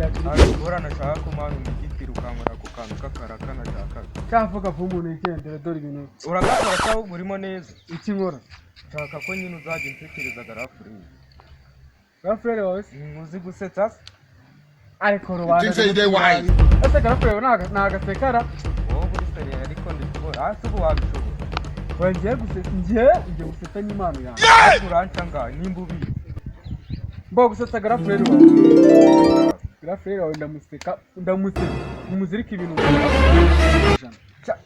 Arikora nashaka kumana umugitiro ukankora ku kantu k'akaraka nashaka. Cyavuga ko umuntu igendera dore ibintu. Uragakora cyangwa urimo neza? Iki nkora? Nshaka ko nyine uzajya untekereza garafure. Garafure wawe? Uzi gusetsa? Ariko rubanda. Ese garafure nagasekara? Wowe uri seriye ariko ndikubona. Hasi ubu wabishobora. Wangiye gusetsa njye gusetsa n'Imana yanjye. Urancanga nimba ubi. Mbo gusetsa garafure wawe. Garafure wawe ndamuzirika ibintu.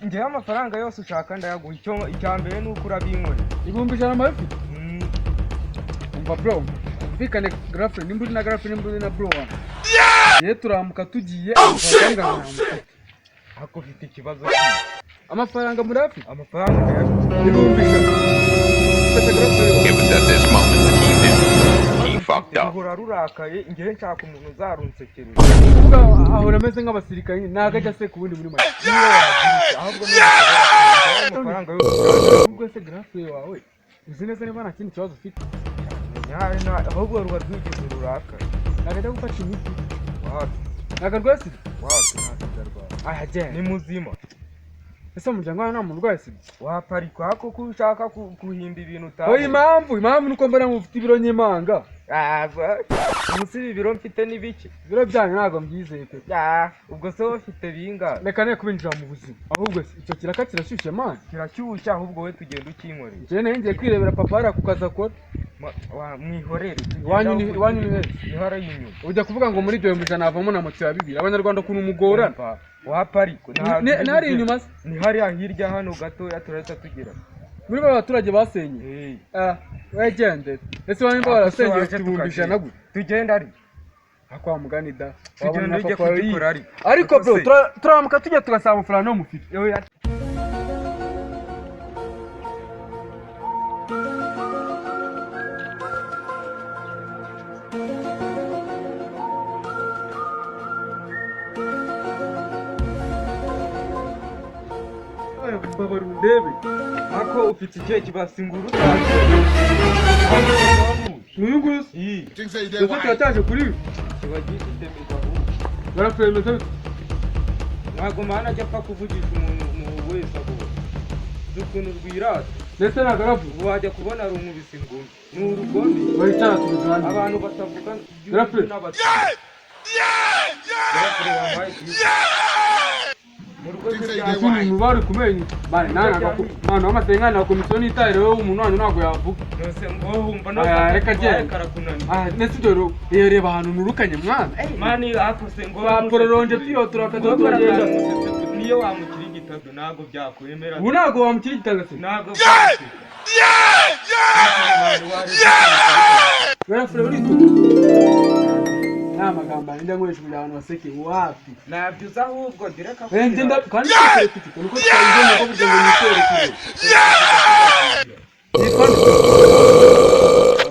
Njyewe amafaranga yose ushaka ndayaguha. Icyambere nuko urabinkorera. 1,000 amafi? Umva bro. Fikane garafure nimba uri na garafure nimba uri na bro wanjye. Ye turamuka tugiye amafaranga ntamuka. Ako ufite ikibazo. Amafaranga murafi? Amafaranga ndayafite. 1,000. It was at this moment that he knew. He fucked up. Uhora rurakaye njyewe nshaka umuntu uzarunsekereza. Kuvuga ahora ameze nk'abasirikare nagajya se kubundi muri make. Ahubwo amafaranga yose. Ubwo se garafure wawe uzi neza niba nta kindi kibazo ufite. Ahubwo ruba rwigeze ruraka. Nagajya gufata imiti. Wapi? Nagarwese? Wapi ntakigarwa. Aha je. Ni muzima. Ese umuryango wawe nta muntu urwaye sida? Waparikwa ko ushaka kuhimba ibintu utazi. Oya impamvu nuko mbona mufite ibiro nyemanga. Umusibi ibiro mfite n'ibiki. Ibiro byanyu ntabwo mbyizeye pe. Ubwo se wowe ufite binga. Reka ne kubinjira mu buzima. Ahubwo icyo kiraka kirashyushye man. Kirashyushye ahubwo we tugenda ukinkorera. Je ngiye kwirebera papa ara kukaza akora. Mwihorere. Iwanyu ni he? Ihora y'inyuma. Ujya kuvuga ngo muri 200 navamo na moto ya 2. Abanyarwanda kuntu mugorana. Wapariko. Nari inyuma se. Ni hariya hirya hano gatoya turahita tugera. Muri ba baturage basenye. Wegende. Ese wanyu barasenye 1,000 gute? Tugenda ari. Akwa mugani da. Tugenda ujye kugikora ari. Ariko bro turamuka tujya tugasaba amafaranga no mufite. Babarundebe. Ako ufite ikihe kibasingura Nuyugus. Tutaje kuri ibi. Kiba gifite migaho. Barafemeza. Ntago mana ajya apfa kuvugisha umuntu wese abo. Dukuntu rwirata. Ndetse nagarafu. Wajya kubona ari umubisi ngumi. Ni urugombi. Baricara tubizanye. Abantu batavuga Garafu. Mu bari kumenya bari nana amatengana na komisiyo itayire wowe umuntu wanyu ntago yavuga. Nose ngo humva no reka je. Nese dore reba ahantu nurukanye mwana. Mani akose ngo bapororonje twiyotura akadokora niyo wamukiri igitado nago byakwemera. Ubu nago wamukiri igitado se. Nago. Barafure uri tu. Magambo nda nkoresha kugira abantu baseke wapi nabyuza ahubwo direka ngenda kandi cyeretse nuko twagiye ngo buryo ngo nitere kire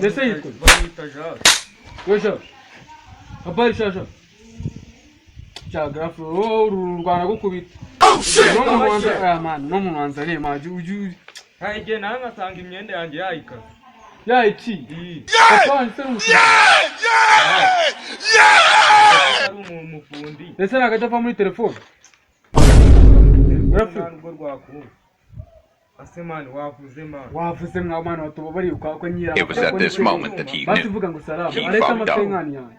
Nese yiko bamwita Jean Wejo Abari shasha Chagrafo ururwana gukubita no mwanza man no mwanza re maji uju haje nanga asanga imyenda yanjye yayika iki papa nse umufundi umufundi ndetse nagajya muri telefone urafurwa rwakuba asemani wavuze mwa mwana watuba bari uko nyira It was at this moment that he knew. Bavuga ngo salamu areka amasenkani yanjye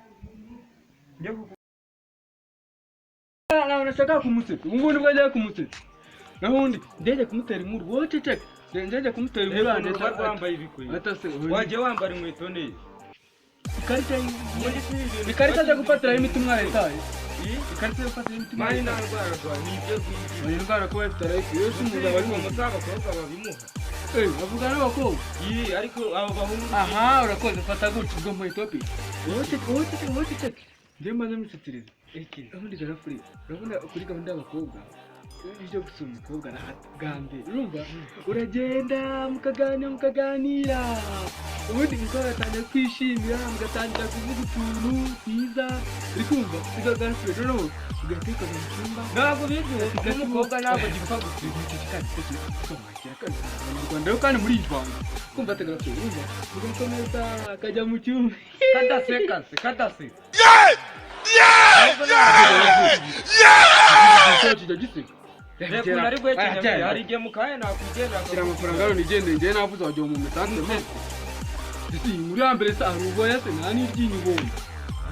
nashaka kumuseka ubundi bwajya kumuseka nahundi ndeje kumutera inkuru wowe ceceka ndeje kumutera inkuru anje wambaye ibikwiye waje wambara inkweto neza ikarita cyo gufatira imiti umwana itaye ikarita yo gufatira imiti mani narwara ni ibyo bwije indwara ko bafite ariko yose umuntu bari mu musaba ko babimuha bavuga n'abakobwa ariko abo bahungu aha urakoze fata gutyo ubwo mu topic wowe ceceka nde maze musitiriza abundi garafuri urabona kuri gahunda y'abakobwa ibyo gusoma umukobwa aragambe urumva uragenda mukaganira ubundi umukobwa atangira kwishimira mugatangira kuvuga utuntu twiza uri kumva siga garafuri rero ugateka mu cyumba ntabwo bivuye umukobwa ntabwo gipfa Rwanda kandi muri Rwanda kumva tegarafuri urumva ugakomeza akajya mu cyumba kadaseka ntabwo reka nari bwekenye hari igihe mukaye nakugenda shyira amafaranga hano nigendeye njyewe navuze wajya mu misanzu mpe muri hambere se aruboya se nta n'iryinyo ubonye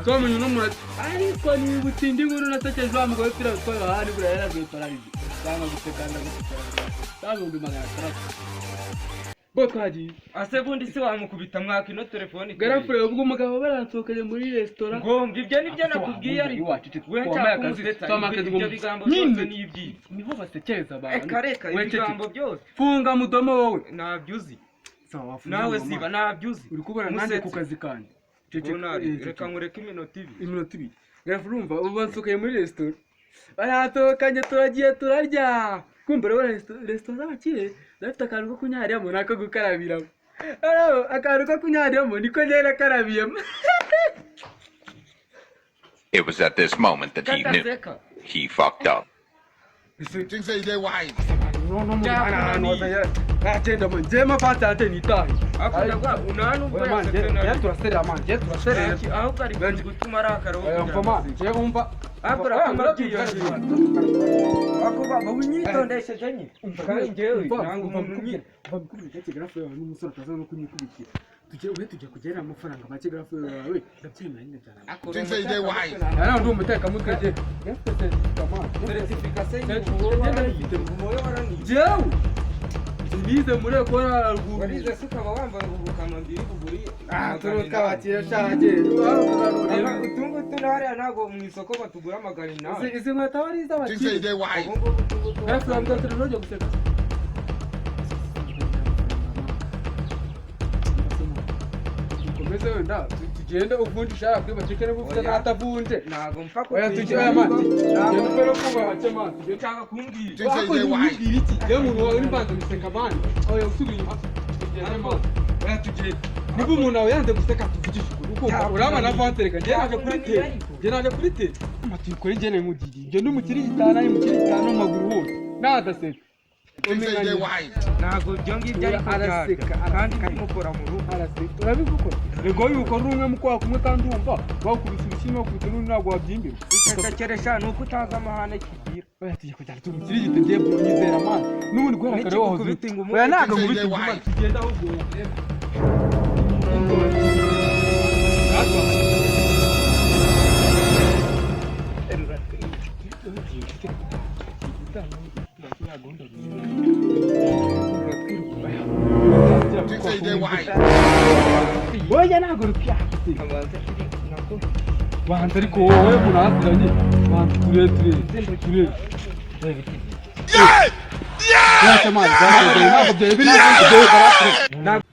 twamenye uno muntu ariko niba utsinda inkuru nasekeje wa mugabo w'ipira witwaye ahandi buriya yaraguye pararize cyangwa gusekanda ibihumbi 600 bo twagiye ase bundi se wamukubita mwaka ino telefone garafure ubwo umugabo baransohokaje muri restaurant ngomba ibyo nibyo nakubwiye ari we cyangwa ibyo bigambo byose n'ibyi niho basekereza abantu reka ibigambo byose funga mudomo wowe nabyuzi nawe siba nabyuzi uri kubona nanjye ku kazi kandi reka nkureke iminota ibiri garafure urumva ubu bansohokaye muri restaurant baratokanye turagiye turarya kumva urabona restaurant z'abakire dafite akantu ko kunyariramo nako gukarabiramo akantu ko kunyariramo niko njyewe nakarabiyemo. It was at this moment that he knew he fucked up. Things say they wise. Agenda man, jema pata ate nitahi. Akunda kwa unanu bwa turaserera man, turaserera. Aho kari gutuma rakaro. Mfama, je umva. Abura kumubwiye. Ako baba unyitondeshe jenye. Kandi ngewe nangu umuntu bamukubita kigrafe yawe n'umusore ataza no kunyikubikira. Tujye kugera amafaranga make grafe yawe ndabyemera nyine cyane. Things say they wise. Ara ndo muteka mutwe je. Certification y'ubumoyo warani. Jewe. Nize muri kora ruguru. Warize sukaba wambaye ubukamambiri buguriye. Turuka bakira shaje. Utungu tunare nago mu isoko batugura amagari nawe. Izi nkata wari izabakira. Things say they wise. Grafe yambwa tuje guseka. Komeze wenda tugende uvundi shaka kwiba chekere bufite natavunje nago mpfa ko oya tujye amati nago pero kuba bace man tujye cyangwa kumbwira Things say they wise. iki yo muntu wawe nimbanze guseka man oya usubiye inyuma tugende man oya tujye niba umuntu wawe yanze guseka tuvugisha uko uraba na vantereka nje naje kuri te amati ko njene mugiri nje ndumukiri gitana ni mukiri gitana maguru hose nadaseka Things say they wise. nago byangi byari araseka kandi kimukora mu rugo araseka urabikukora ngo yuko rumwe mukwa kumwe kandi umva bakubise ibishimo ku tuntu ntabwo wabyimbira icyakeresha nuko utaza amahane kigira oya tujye kujyana turukiri gite ngiye bro nyizera man n'ubundi gwera kare waho oya ntabwo mubiti man tugenda aho bwo Things say they wise. oya ntabwo rukyafite banza ariko wowe munasiranye banza ture yeah yeah yeah